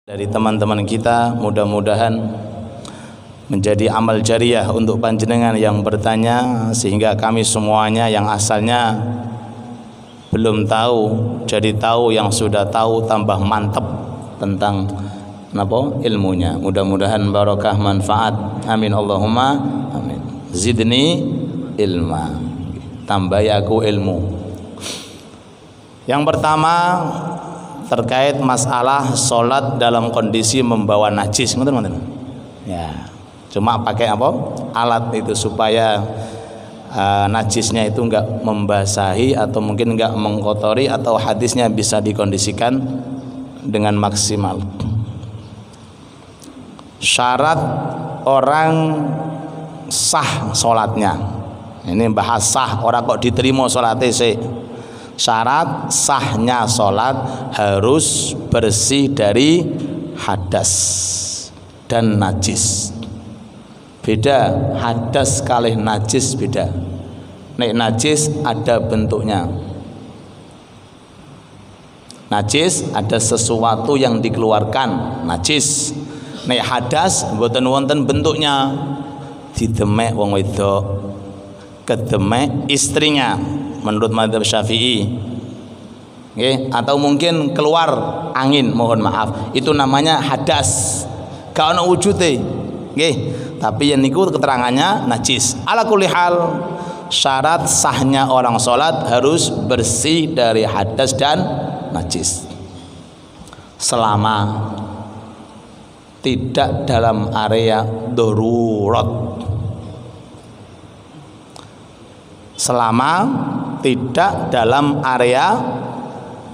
dari teman-teman kita, mudah-mudahan menjadi amal jariah untuk panjenengan yang bertanya, sehingga kami semuanya yang asalnya belum tahu jadi tahu, yang sudah tahu tambah mantap tentang ilmunya. Mudah-mudahan barokah manfaat, amin Allahumma amin. Zidni ilma, tambahi aku ilmu. Yang pertama terkait masalah sholat dalam kondisi membawa najis, ya, cuma pakai alat itu supaya najisnya itu enggak membasahi atau mungkin enggak mengkotori, atau hadisnya bisa dikondisikan dengan maksimal. Syarat orang sah sholatnya, ini bahas sah, orang kok diterima sholatnya sih. Syarat sahnya sholat harus bersih dari hadas dan najis. Beda, hadas kalih najis beda. Nek najis ada bentuknya. Najis ada sesuatu yang dikeluarkan, najis. Nek hadas mboten wonten bentuknya. Didemek wong wedok, kedemek istrinya menurut mazhab Syafi'i. Okay. Atau mungkin keluar angin, mohon maaf, itu namanya hadas, gak ono wujude. Okay. Tapi yang niku keterangannya najis. Ala kulli hal, syarat sahnya orang sholat harus bersih dari hadas dan najis, selama tidak dalam area darurat. Selama tidak dalam area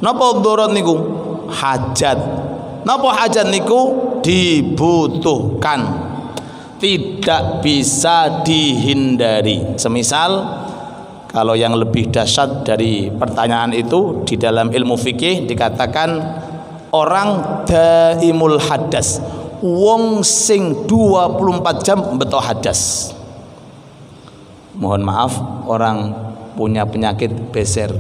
napa darurat niku? Hajat. Napa hajat niku? Dibutuhkan, tidak bisa dihindari. Semisal kalau yang lebih dahsyat dari pertanyaan itu, di dalam ilmu fikih dikatakan orang daimul hadas, wong sing 24 jam beto hadas. Mohon maaf, orang punya penyakit beser,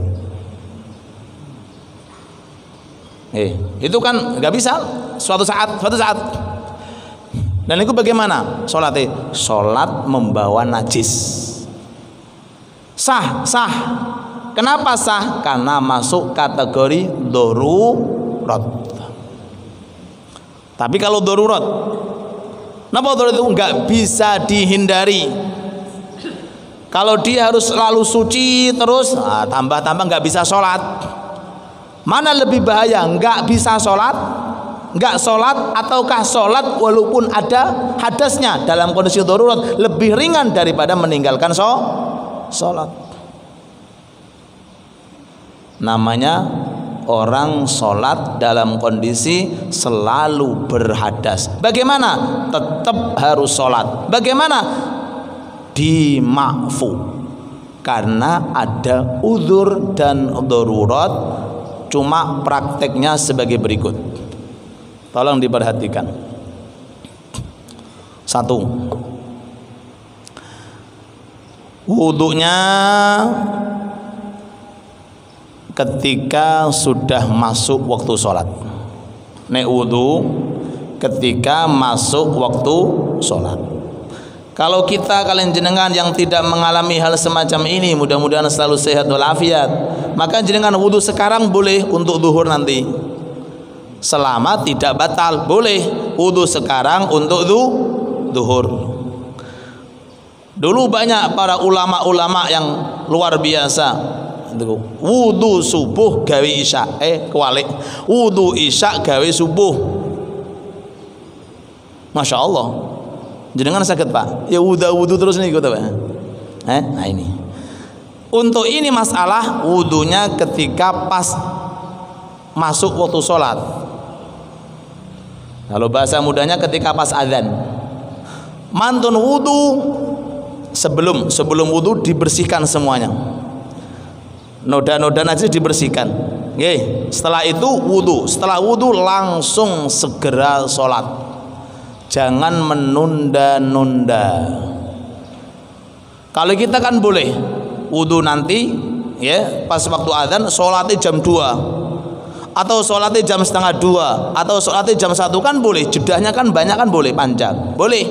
itu kan nggak bisa suatu saat. Dan itu bagaimana sholatnya? Sholat membawa najis sah. Kenapa sah? Karena masuk kategori darurat. Tapi kalau darurat, kenapa darurat itu nggak bisa dihindari? Kalau dia harus selalu suci terus, tambah-tambah nggak bisa sholat. Mana lebih bahaya? Nggak bisa sholat, nggak sholat, ataukah sholat walaupun ada hadasnya dalam kondisi darurat lebih ringan daripada meninggalkan sholat. Namanya orang sholat dalam kondisi selalu berhadas. Bagaimana? Tetap harus sholat. Bagaimana? Dimakfu, karena ada uzur dan darurat. Cuma prakteknya sebagai berikut, tolong diperhatikan. 1, wudunya ketika sudah masuk waktu sholat. Nek wudu ketika masuk waktu sholat. Kalau kita, kalian jenengan yang tidak mengalami hal semacam ini, mudah-mudahan selalu sehat walafiat, maka jenengan wudu sekarang boleh untuk zuhur nanti, selama tidak batal. Boleh wudu sekarang untuk zuhur. Dulu banyak para ulama-ulama yang luar biasa, wudu subuh gawe isya, kewalik, wudu isya gawe subuh. Masya Allah. Jenengan sakit Pak, ya wudu terus nih gitu Pak. Nah ini, untuk ini masalah wudunya ketika pas masuk waktu sholat. Kalau bahasa mudanya ketika pas adzan. Mantun wudu, sebelum wudu dibersihkan semuanya. Noda-noda najis dibersihkan. Setelah itu wudu. Setelah wudu langsung segera sholat. Jangan menunda-nunda. Kalau kita kan boleh wudu nanti, ya pas waktu adzan, sholatnya jam 2. atau sholatnya jam 1:30 atau sholatnya jam 1 kan boleh, jedahnya kan banyak kan boleh, panjang boleh.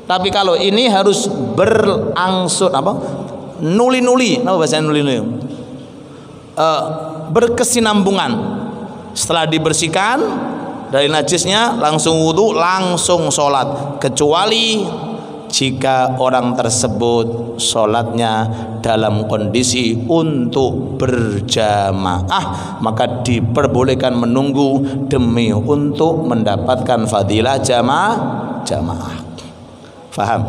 Tapi kalau ini harus berangsur apa? Nuli-nuli, apa bahasa nuli-nuli? Berkesinambungan. Setelah dibersihkan dari najisnya langsung wudu, langsung sholat, kecuali jika orang tersebut sholatnya dalam kondisi untuk berjamaah, maka diperbolehkan menunggu demi untuk mendapatkan fadilah jamaah. Faham?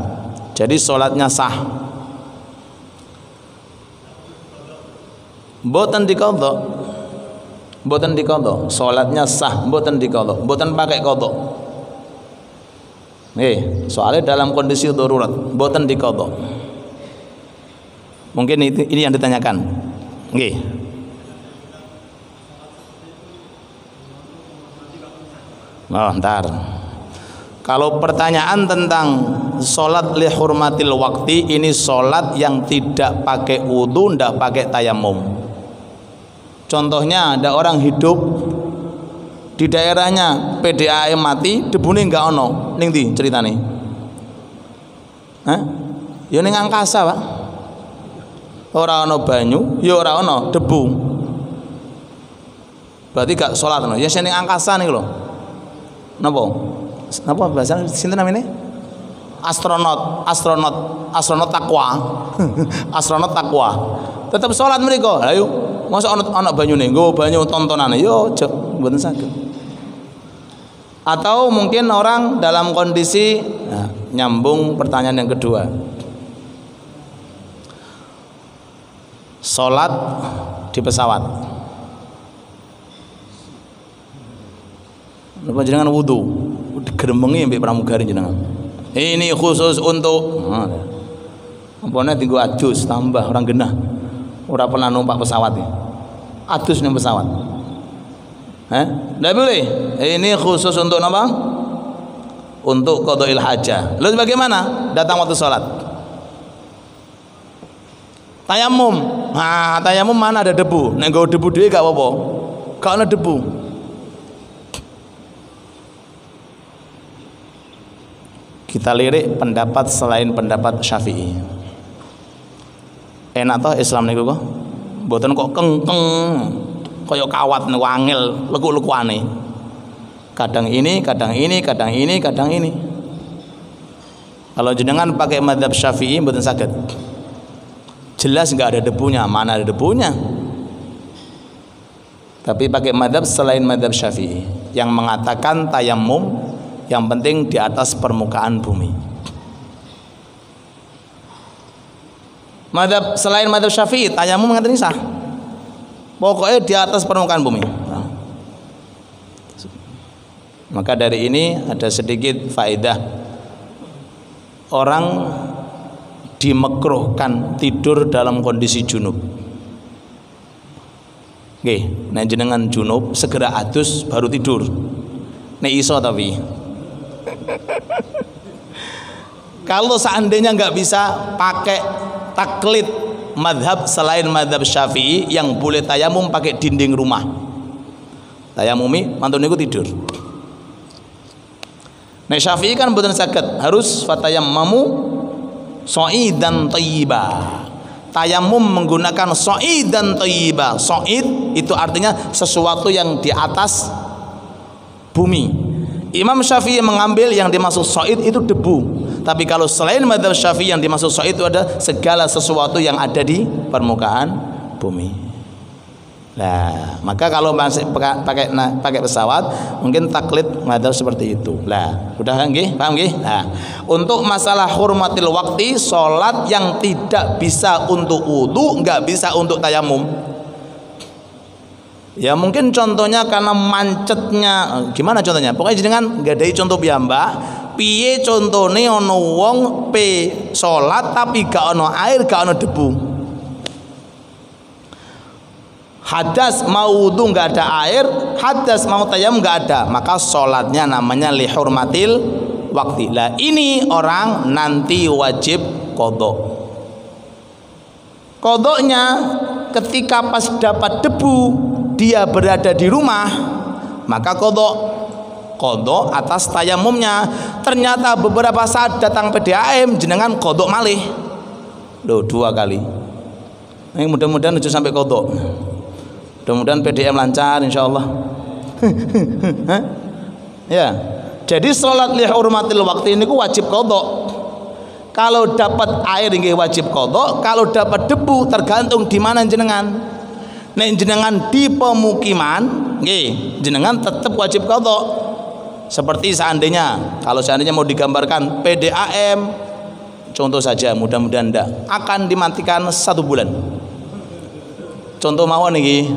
Jadi sholatnya sah, mboten diqadha, mboten diqadha, sholatnya sah, mboten diqadha, mboten pakai qadha. Soalnya dalam kondisi darurat, mboten diqadha. Mungkin ini yang ditanyakan. Nggih. Oh, ntar. Kalau pertanyaan tentang sholat li hurmatil waqti, ini sholat yang tidak pakai wudu, tidak pakai tayamum. Contohnya ada orang hidup di daerahnya PDAM mati, debune enggak ono, ning ndi ceritane? Hah? Ya ning angkasa, Pak. Ora ono banyu, ya ora ono debu. Berarti gak salat no. Ya sing ning angkasa niku lho. Napa? Napa bahasa sinten namanya? Astronot takwa. Astronot takwa. Tetap salat mriku. Ayo, masa ana banyune, nggo banyu tontonane. Yo, mboten saged. Atau mungkin orang dalam kondisi nyambung pertanyaan yang kedua, sholat di pesawat, jenengan wudu digeremengi mbek pramugari jenengan, ini khusus untuk ampone tinggu adus tambah orang genah ora pernah numpak pesawat adus ning pesawat. Tidak boleh. Ini khusus untuk apa? Untuk qadha'il hajah. Lalu bagaimana? Datang waktu sholat. Tayamum. Nah, tayamum mana ada debu? Nek nggo debu dhewe gak apa-apa. Gak ana debu. Kita lirik pendapat selain pendapat Syafi'i. Enak toh Islam niku kok? Mboten kok kengkeng. Kayak kawat nih wangil lekuk-lekukane. Kadang ini, kadang ini, kadang ini, kadang ini. Kalau jenengan pakai mazhab Syafi'i mboten saged. Jelas enggak ada debunya, mana ada debunya. Tapi pakai mazhab selain mazhab Syafi'i yang mengatakan tayamum yang penting di atas permukaan bumi. Mazhab selain mazhab Syafi'i tayamum mengatakan sah. Pokoknya di atas permukaan bumi. Maka dari ini ada sedikit faedah. Orang dimekruhkan tidur dalam kondisi junub. Nggih, nek jenengan junub segera adus baru tidur. Nek iso tapi. Kalau seandainya nggak bisa pakai taklid madhab selain madhab Syafi'i yang boleh tayamum pakai dinding rumah. Tayamumi mantun niku tidur. Nek Syafi'i kan mboten saged, harus fatayammamu sha'idan thayyiba. Tayamum menggunakan sha'idan thayyiba. Sha'id itu artinya sesuatu yang di atas bumi. Imam Syafi'i mengambil yang dimaksud sha'id itu debu. Tapi kalau selain mazhab Syafi'i yang dimaksud sha'id itu ada segala sesuatu yang ada di permukaan bumi. Nah, maka kalau masih pakai pesawat mungkin taklid mazhab seperti itu. Lah, udah nggih? Paham nggih? Nah, untuk masalah hurmatil waqti, salat yang tidak bisa untuk wudu, enggak bisa untuk tayamum. Ya mungkin contohnya karena macetnya, gimana contohnya? Pokoknya jenengan nggadahi contoh piyambak. Piye contone ana wong pe salat tapi gak ana air, gak ana debu. Hadas mau wudu gak ada air, hadas mau tayamum gak ada, maka salatnya namanya li hurmatil waqti. Lah ini orang nanti wajib qadha. Qadhanya ketika pas dapat debu dia berada di rumah, maka kodok atas tayamumnya. Ternyata beberapa saat datang PDAM, jenengan kodok malih. Loh, 2 kali. Ini mudah-mudahan aja sampai kodok. Mudah-mudahan PDAM lancar insyaallah. Ya. Jadi sholat li hurmatil waktu ini ku wajib kodok. Kalau dapat air nggih wajib kodok, kalau dapat debu tergantung di mana jenengan. Nek jenengan di pemukiman, nggih, jenengan tetap wajib kodok. Seperti kalau seandainya mau digambarkan PDAM, contoh saja, mudah-mudahan ndak akan dimatikan 1 bulan. Contoh mawon niki,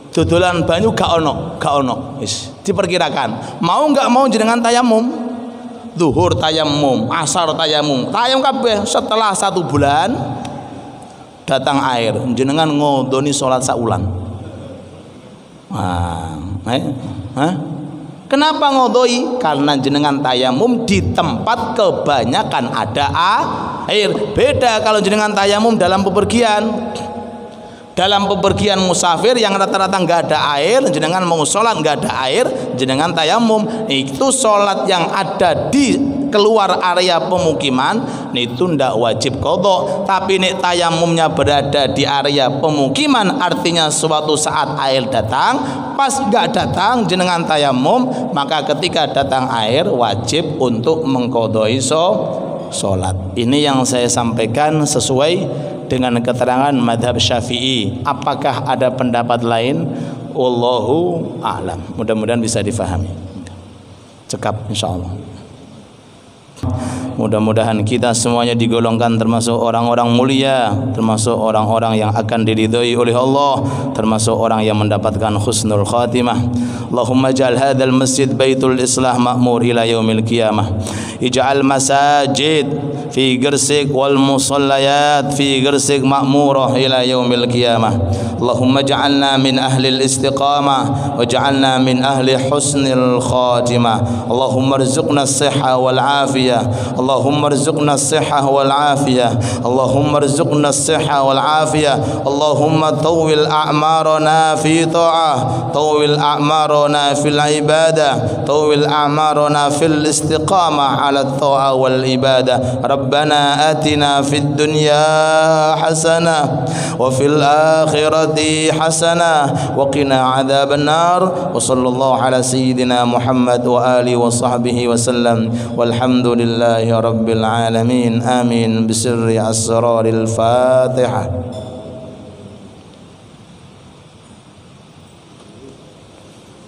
dodolan banyu gak ono, wis diperkirakan. Mau nggak mau jenengan tayamum, zuhur tayamum, asar tayamum, tayamum kabeh. Setelah 1 bulan datang air, jenengan ngodoni sholat saulan. Kenapa ngodoi? Karena jenengan tayamum di tempat kebanyakan ada air. Beda kalau jenengan tayamum dalam bepergian. Dalam bepergian musafir yang rata-rata nggak ada air, jenengan mau sholat nggak ada air, jenengan tayamum. Itu sholat yang ada di keluar area pemukiman itu ndak wajib qadha. Tapi nek tayamumnya berada di area pemukiman, artinya suatu saat air datang, pas nggak datang jenengan tayamum, maka ketika datang air wajib untuk mengqadhai sholat. Ini yang saya sampaikan sesuai dengan keterangan madhab Syafi'i. Apakah ada pendapat lain? Wallahu a'lam. Mudah-mudahan bisa difahami. Cekap insyaallah. Mudah-mudahan kita semuanya digolongkan termasuk orang-orang mulia, termasuk orang-orang yang akan diridhoi oleh Allah, termasuk orang yang mendapatkan husnul khatimah. Allahumma ij'al hadzal masjid baitul islah ma'mur ila yaumil qiyamah. Ij'al masajid fi Gresik wal musallayat fi Gresik ma'murah ila yaumil qiyamah. Allahumma ij'alna min ahli al-istiqamah waj'alna min ahli husnil khatimah. Allahumma arzuqna as-sihha wal afiyah. اللهم ارزقنا الصحة والعافية اللهم ارزقنا الصحة والعافية اللهم طول أعمارنا في طاعة طول أعمارنا في العبادة طول أعمارنا في الاستقامة على الطاعة والعبادة ربنا آتنا في الدنيا حسنة وفي الآخرة حسنة وقنا عذاب النار وصلى الله على سيدنا محمد وآله وصحبه وسلم والحمد لله رب العالمين آمين بسر أسرار الفاتحة.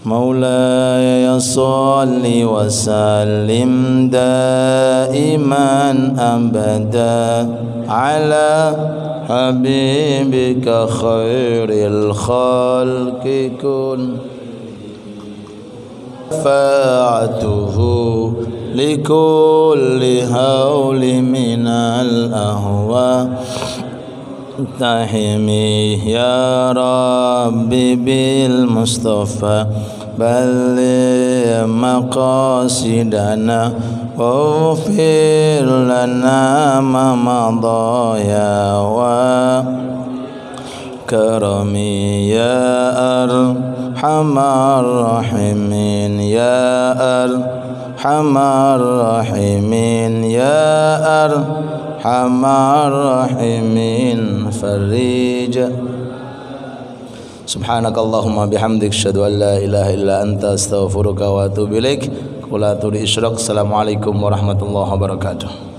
مولاي صل وسلم دائما أبدا على حبيبك خير الخلق كن فاعته لكل هول من الأهواء تحمي يا ربي بالمصطفى بلغ مقاصدنا واغفر لنا ما مضى يا كرمي يا أرحم الراحمين يا أرحم الراحمين يا أرحم الراحمين فرج سبحانك اللهم بحمدك أشهد أن لا إله إلا أنت أستغفرك وأتوب إليك. السلام عليكم ورحمة الله وبركاته.